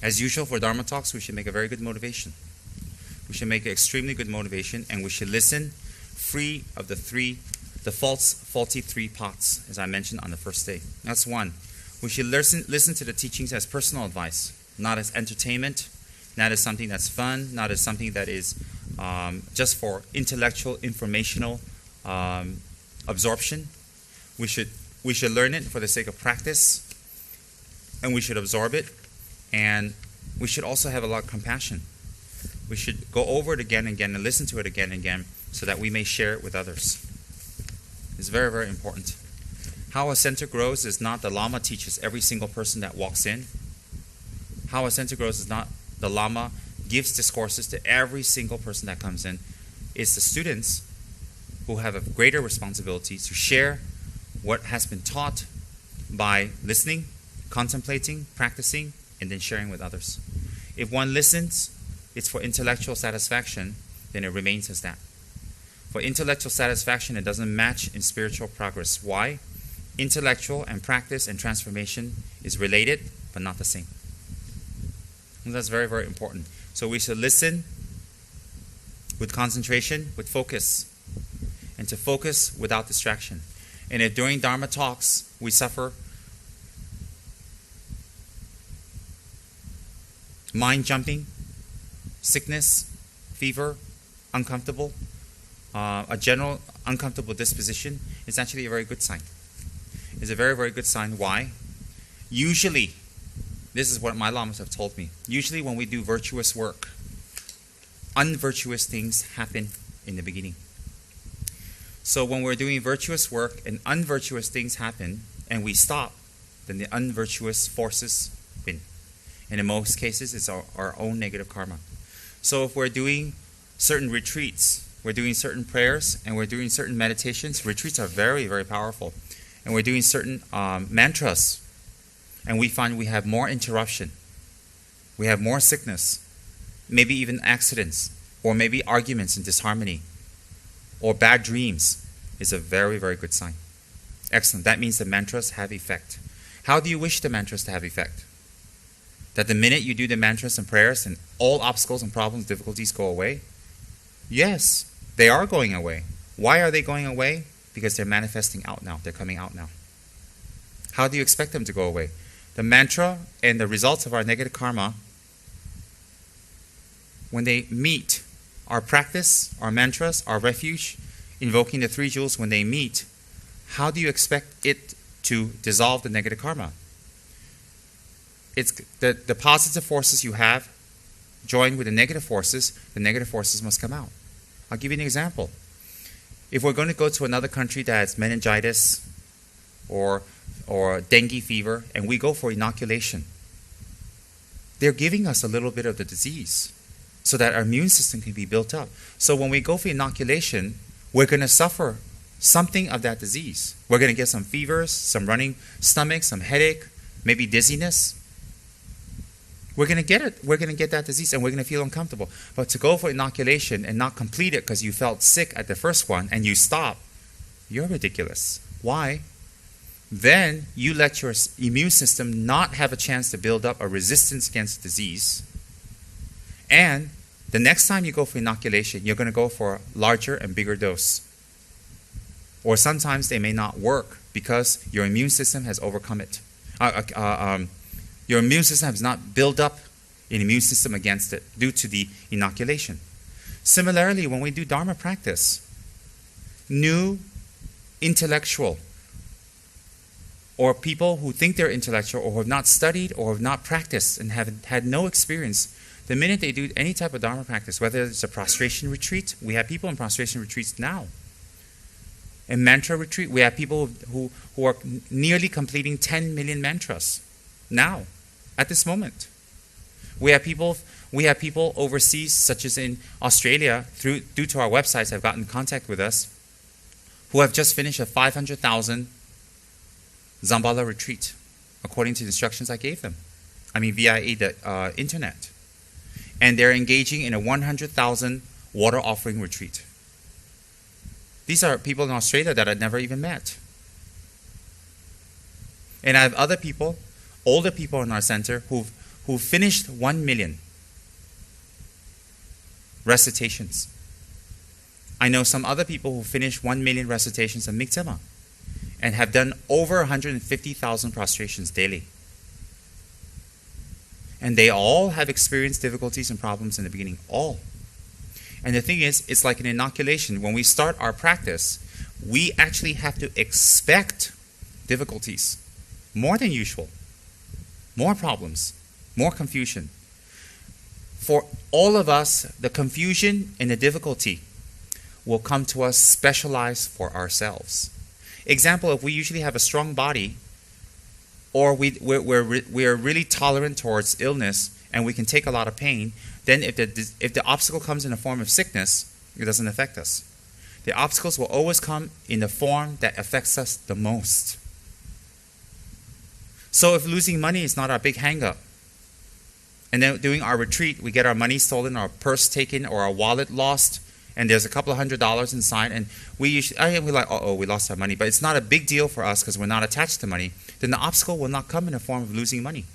As usual for Dharma talks, we should make a very good motivation. We should make an extremely good motivation, and we should listen free of the faulty three pots, as I mentioned on the first day. That's one. We should listen to the teachings as personal advice, not as entertainment, not as something that's fun, not as something that is just for intellectual, informational absorption. We should learn it for the sake of practice, and we should absorb it, and we should also have a lot of compassion. We should go over it again and again and listen to it again and again so that we may share it with others. It's very, very important. How a center grows is not the Lama teaches every single person that walks in. How a center grows is not the Lama gives discourses to every single person that comes in. It's the students who have a greater responsibility to share what has been taught by listening, contemplating, practicing, and then sharing with others. If one listens, it's for intellectual satisfaction, then it remains as that. For intellectual satisfaction, it doesn't match in spiritual progress. Why? Intellectual and practice and transformation is related, but not the same. And that's very, very important. So we should listen with concentration, with focus, and to focus without distraction. And if during Dharma talks we suffer mind jumping, sickness, fever, uncomfortable, a general uncomfortable disposition, it's actually a very good sign. It's a very, very good sign. Why? Usually, this is what my lamas have told me, usually when we do virtuous work, unvirtuous things happen in the beginning. So when we're doing virtuous work and unvirtuous things happen and we stop, then the unvirtuous forces win. And in most cases, it's our own negative karma. So if we're doing certain retreats, we're doing certain prayers, and we're doing certain meditations, retreats are very, very powerful. And we're doing certain mantras, and we find we have more interruption. We have more sickness, maybe even accidents, or maybe arguments and disharmony, or bad dreams, is a very, very good sign. Excellent. That means the mantras have effect. How do you wish the mantras to have effect? That the minute you do the mantras and prayers and all obstacles and problems, difficulties go away? Yes, they are going away. Why are they going away? Because they're manifesting out now. They're coming out now. How do you expect them to go away? The mantra and the results of our negative karma, when they meet our practice, our mantras, our refuge, invoking the three jewels, when they meet, how do you expect it to dissolve the negative karma? It's the positive forces you have joined with the negative forces must come out. I'll give you an example. If we're going to go to another country that has meningitis or dengue fever, and we go for inoculation, they're giving us a little bit of the disease so that our immune system can be built up. So when we go for inoculation, we're going to suffer something of that disease. We're going to get some fevers, some running stomach, some headache, maybe dizziness. We're going to get it. We're going to get that disease, and we're going to feel uncomfortable. But to go for inoculation and not complete it because you felt sick at the first one and you stop, you're ridiculous. Why? Then you let your immune system not have a chance to build up a resistance against disease. And the next time you go for inoculation, you're going to go for a larger and bigger dose. Or sometimes they may not work because your immune system has overcome it. Your immune system has not built up an immune system against it due to the inoculation. Similarly, when we do Dharma practice, new intellectual or people who think they're intellectual or have not studied or have not practiced and have had no experience, the minute they do any type of Dharma practice, whether it's a prostration retreat, we have people in prostration retreats now. In mantra retreat, we have people who are nearly completing 10 million mantras now, at this moment. We have people overseas, such as in Australia, due to our websites, have gotten in contact with us, who have just finished a 500,000 Zambala retreat, according to the instructions I gave them. Via the internet. And they're engaging in a 100,000 water offering retreat. These are people in Australia that I'd never even met. And I have other people, older people in our center, who finished 1 million recitations. I know some other people who finished 1 million recitations of Miktsema and have done over 150,000 prostrations daily. And they all have experienced difficulties and problems in the beginning. All. And the thing is, it's like an inoculation. When we start our practice, we actually have to expect difficulties. More than usual. More problems. More confusion. For all of us, the confusion and the difficulty will come to us specialized for ourselves. Example, if we usually have a strong body, or we're really tolerant towards illness and we can take a lot of pain, then if the obstacle comes in the form of sickness, it doesn't affect us. The obstacles will always come in the form that affects us the most. So if losing money is not our big hang-up, and then doing our retreat, we get our money stolen, our purse taken, or our wallet lost, and there's a couple of $100 inside, and we're like, we lost our money. But it's not a big deal for us because we're not attached to money. Then the obstacle will not come in the form of losing money.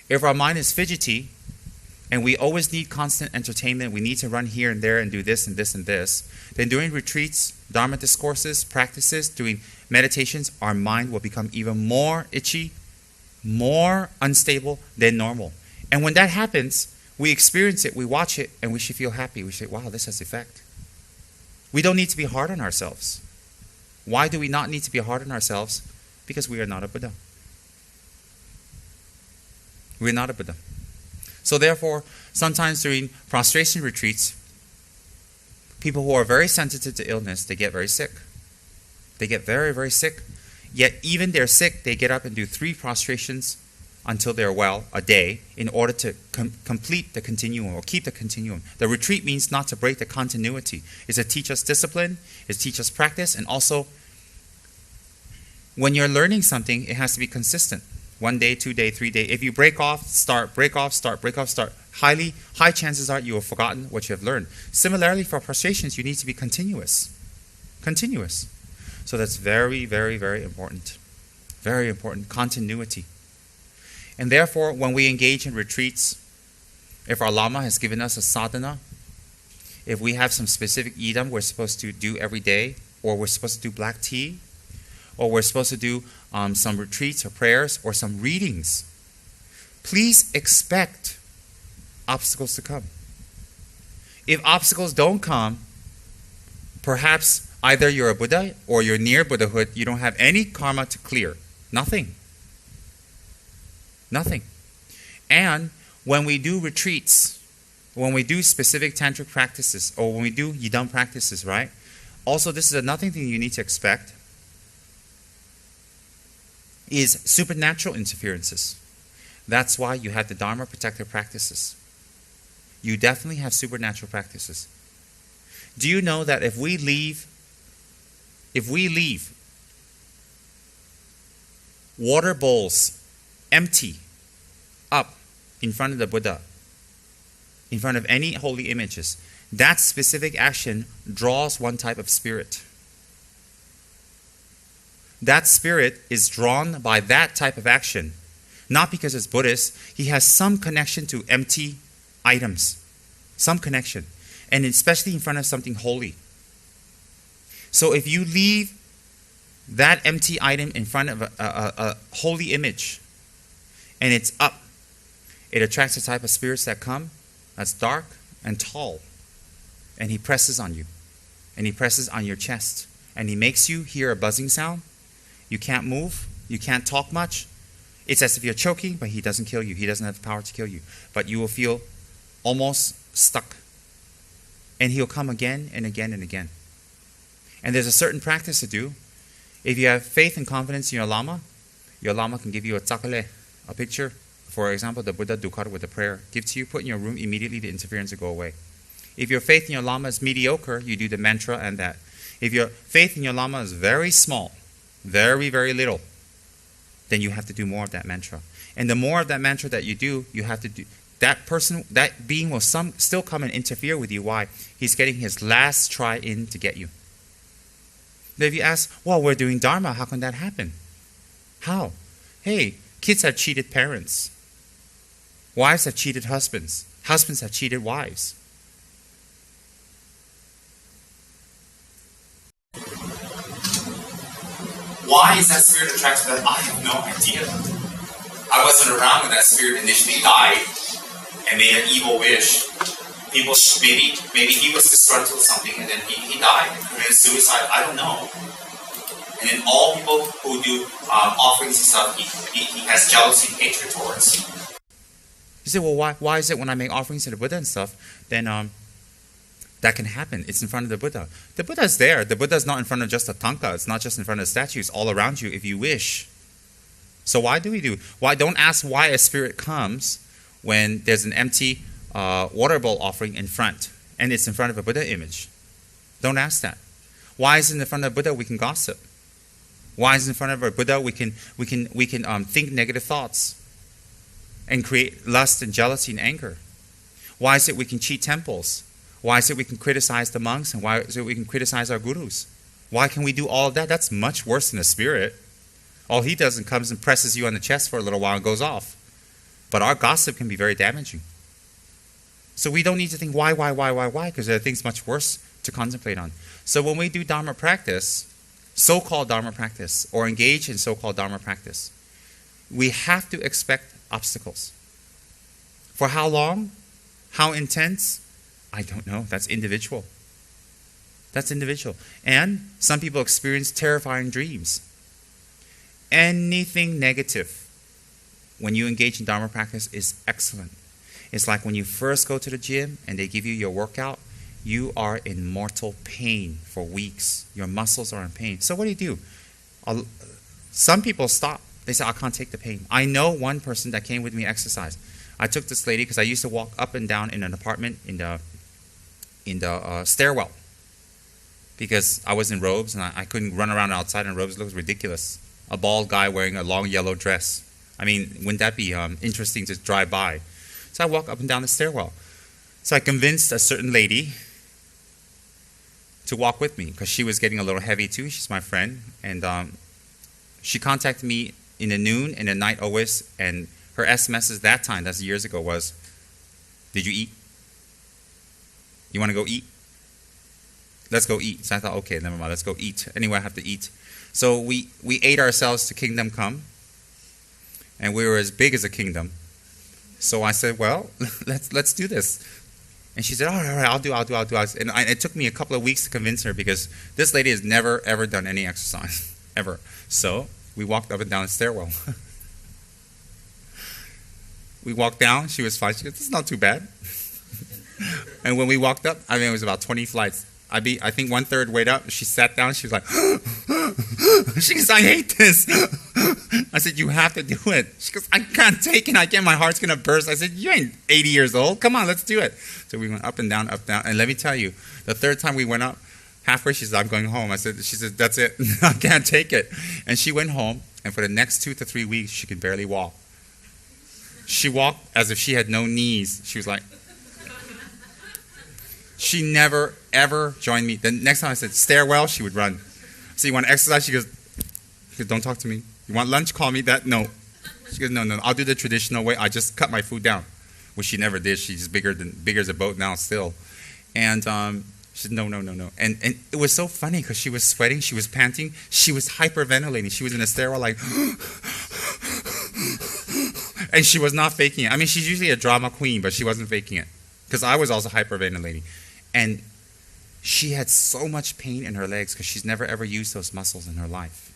If our mind is fidgety, and we always need constant entertainment, we need to run here and there and do this and this and this, then during retreats, Dharma discourses, practices, doing meditations, our mind will become even more itchy, more unstable than normal. And when that happens, we experience it, we watch it, and we should feel happy. We say, wow, this has effect. We don't need to be hard on ourselves. Why do we not need to be hard on ourselves? Because we are not a Buddha. We're not a Buddha. So therefore, sometimes during prostration retreats, people who are very sensitive to illness, they get very sick. They get very, very sick. Yet even they're sick, they get up and do 3 prostrations until they're well, a day, in order to complete the continuum or keep the continuum. The retreat means not to break the continuity. It's to teach us discipline, it's to teach us practice, and also when you're learning something, it has to be consistent. 1 day, 2 day, 3 day. If you break off, start, break off, start, break off, start, high chances are you have forgotten what you have learned. Similarly, for prostrations, you need to be continuous. Continuous. So that's very, very, very important. Very important. Continuity. And therefore, when we engage in retreats, if our Lama has given us a sadhana, if we have some specific idam we're supposed to do every day, or we're supposed to do black tea, or we're supposed to do some retreats or prayers or some readings, please expect obstacles to come. If obstacles don't come, perhaps either you're a Buddha or you're near Buddhahood, you don't have any karma to clear. Nothing. Nothing. And when we do retreats, when we do specific tantric practices, or when we do yidam practices, right? Also, this is another thing you need to expect, is supernatural interferences. That's why you have the Dharma protective practices. You definitely have supernatural practices. Do you know that if we leave water bowls empty up in front of the Buddha, in front of any holy images, that specific action draws one type of spirit. That spirit is drawn by that type of action, not because it's Buddhist. He has some connection to empty items, some connection, and especially in front of something holy. So if you leave that empty item in front of a holy image, and it's up, it attracts the type of spirits that come, that's dark and tall, and he presses on you, and he presses on your chest, and he makes you hear a buzzing sound. You can't move, you can't talk much. It's as if you're choking, but he doesn't kill you. He doesn't have the power to kill you. But you will feel almost stuck. And he'll come again and again and again. And there's a certain practice to do. If you have faith and confidence in your Lama can give you a tsakale, a picture. For example, the Buddha Dukkha with a prayer. Give to you, put in your room, immediately the interference will go away. If your faith in your Lama is mediocre, you do the mantra and that. If your faith in your Lama is very small, very, very little, then you have to do more of that mantra. And the more of that mantra that you do, you have to do, that person, that being will still come and interfere with you. Why? He's getting his last try in to get you. But if you ask, well, we're doing Dharma, how can that happen? How? Hey, Kids have cheated parents. Wives have cheated husbands. Husbands have cheated wives. Why is that spirit attracted to them? I have no idea. I wasn't around when that spirit initially died and made an evil wish. People, maybe he was disgruntled or something and then he died and committed suicide. I don't know. And then all people who do offerings and stuff, he has jealousy and hatred towards. You say, well, why is it when I make offerings to the Buddha and stuff, then that can happen? It's in front of the Buddha. The Buddha's there. The Buddha's not in front of just a tanka. It's not just in front of the statue. It's all around you if you wish. So why do we do? Why don't ask why a spirit comes when there's an empty water bowl offering in front and it's in front of a Buddha image? Don't ask that. Why is it in front of a Buddha we can gossip? Why is it in front of a Buddha we can think negative thoughts and create lust and jealousy and anger? Why is it we can cheat temples? Why is it we can criticize the monks? And why is it we can criticize our gurus? Why can we do all of that? That's much worse than a spirit. All he does is comes and presses you on the chest for a little while and goes off. But our gossip can be very damaging. So we don't need to think why, because there are things much worse to contemplate on. So when we do Dharma practice, so-called Dharma practice, or engage in so-called Dharma practice, we have to expect obstacles. For how long? How intense? I don't know. That's individual. That's individual. And some people experience terrifying dreams. Anything negative when you engage in Dharma practice is excellent. It's like when you first go to the gym and they give you your workout, you are in mortal pain for weeks. Your muscles are in pain. So what do? Some people stop. They say, I can't take the pain. I know one person that came with me exercise. I took this lady because I used to walk up and down in an apartment in the stairwell because I was in robes and I couldn't run around outside in robes. It looks ridiculous. A bald guy wearing a long yellow dress. I mean, wouldn't that be interesting to drive by? So I walk up and down the stairwell. So I convinced a certain lady to walk with me because she was getting a little heavy too. She's my friend. And she contacted me in the noon and the night always. And her SMSs that time, that's years ago, was, did you eat? You want to go eat? Let's go eat. So I thought, okay, never mind, let's go eat. Anyway, I have to eat. So we ate ourselves to kingdom come. And we were as big as a kingdom. So I said, well, let's do this. And she said, all right, I'll do. And it took me a couple of weeks to convince her because this lady has never, ever done any exercise, ever. So we walked up and down the stairwell. We walked down. She was fine. She goes, this is not too bad. And when we walked up, I mean, it was about 20 flights. I think 1/3 way up. She sat down. She was like, she goes, I hate this. I said, you have to do it. She goes, I can't take it. I can't. My heart's going to burst. I said, you ain't 80 years old. Come on, let's do it. So we went up and down, up, down. And let me tell you, the third time we went up, halfway, she said, I'm going home. She said, that's it. I can't take it. And she went home. And for the next 2 to 3 weeks, she could barely walk. She walked as if she had no knees. She was like, she never, ever joined me. The next time I said, stairwell, she would run. So you want to exercise? She goes, don't talk to me. You want lunch? Call me that? No. She goes, no. I'll do the traditional way. I just cut my food down, which she never did. She's bigger as a boat now still. And she said, no. And it was so funny because she was sweating. She was panting. She was hyperventilating. She was in a stairwell like, and she was not faking it. I mean, she's usually a drama queen, but she wasn't faking it because I was also hyperventilating. And she had so much pain in her legs because she's never ever used those muscles in her life.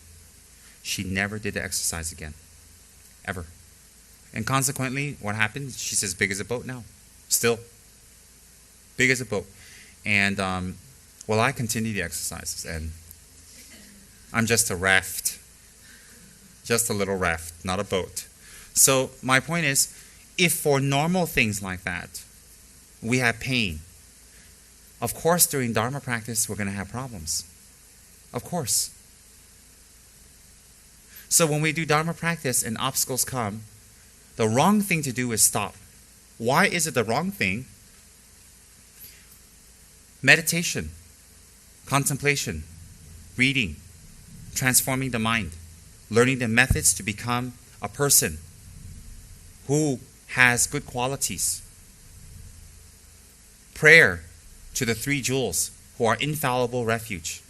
She never did the exercise again. Ever. And consequently, what happened? She's as big as a boat now. Still. Big as a boat. And, well, I continue the exercises. And I'm just a raft. Just a little raft, not a boat. So my point is, if for normal things like that, we have pain, of course, during Dharma practice, we're going to have problems. Of course. So when we do Dharma practice and obstacles come, the wrong thing to do is stop. Why is it the wrong thing? Meditation, contemplation, reading, transforming the mind, learning the methods to become a person who has good qualities. Prayer to the three jewels who are infallible refuge.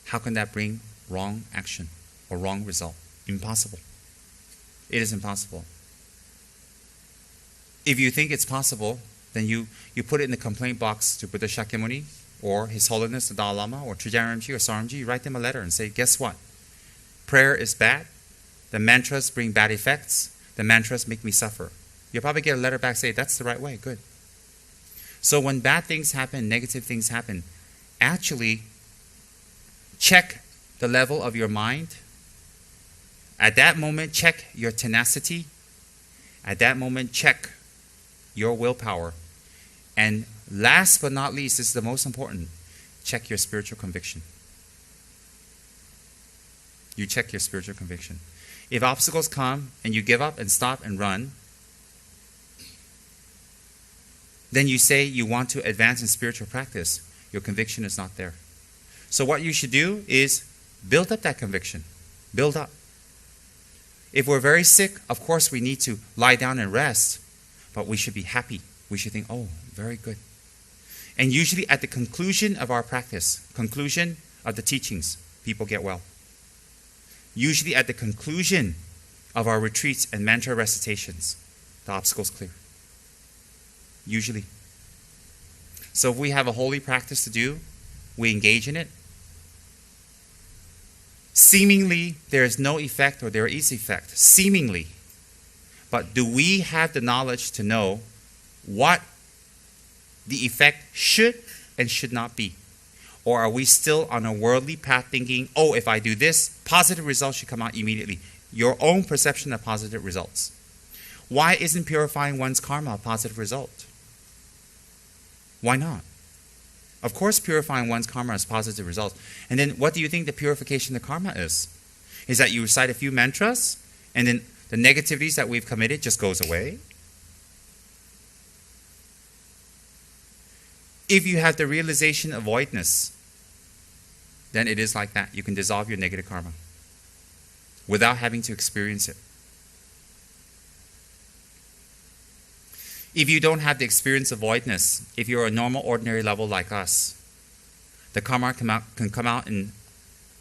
How can that bring wrong action or wrong result? Impossible. It is impossible. If you think it's possible, then you put it in the complaint box to Buddha Shakyamuni or His Holiness the Dalai Lama or Trijang Rinpoche or Saramji. You write them a letter and say, guess what? Prayer is bad. The mantras bring bad effects. The mantras make me suffer. You'll probably get a letter back saying, that's the right way. Good. So when bad things happen, negative things happen, actually check the level of your mind. At that moment, check your tenacity. At that moment, check your willpower. And last but not least, this is the most important, check your spiritual conviction. You check your spiritual conviction. If obstacles come and you give up and stop and run, then you say you want to advance in spiritual practice. Your conviction is not there. So what you should do is build up that conviction. Build up. If we're very sick, of course we need to lie down and rest, but we should be happy. We should think, oh, very good. And usually at the conclusion of our practice, conclusion of the teachings, people get well. Usually at the conclusion of our retreats and mantra recitations, the obstacles clear. Usually. So if we have a holy practice to do, we engage in it. Seemingly, there is no effect or there is effect. Seemingly. But do we have the knowledge to know what the effect should and should not be? Or are we still on a worldly path thinking, oh, if I do this, positive results should come out immediately? Your own perception of positive results. Why isn't purifying one's karma a positive result? Why not? Of course, purifying one's karma has positive results. And then what do you think the purification of karma is? Is that you recite a few mantras and then the negativities that we've committed just goes away? If you have the realization of voidness, then it is like that. You can dissolve your negative karma without having to experience it. If you don't have the experience of voidness, if you're a normal, ordinary level like us, the karma can come out in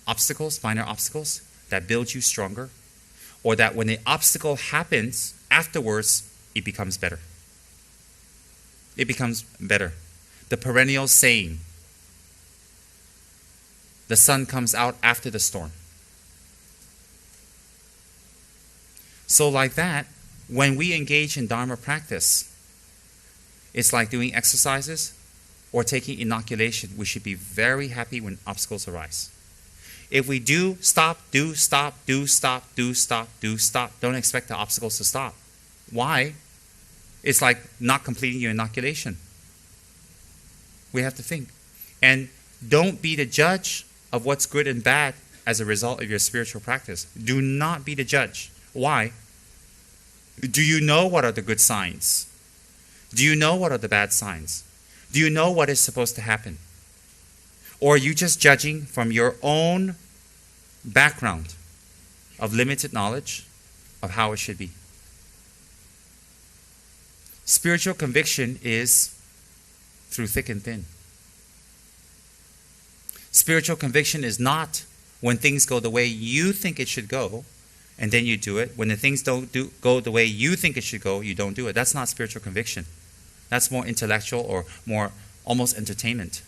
obstacles, minor obstacles, that build you stronger, or that when the obstacle happens, afterwards, it becomes better. It becomes better. The perennial saying, the sun comes out after the storm. So like that, when we engage in Dharma practice, it's like doing exercises or taking inoculation. We should be very happy when obstacles arise. If we do stop, don't expect the obstacles to stop. Why? It's like not completing your inoculation. We have to think. And don't be the judge of what's good and bad as a result of your spiritual practice. Do not be the judge. Why? Do you know what are the good signs? Do you know what are the bad signs? Do you know what is supposed to happen? Or are you just judging from your own background of limited knowledge of how it should be? Spiritual conviction is through thick and thin. Spiritual conviction is not when things go the way you think it should go, and then you do it. When the things don't go the way you think it should go, you don't do it. That's not spiritual conviction. That's more intellectual or more almost entertainment.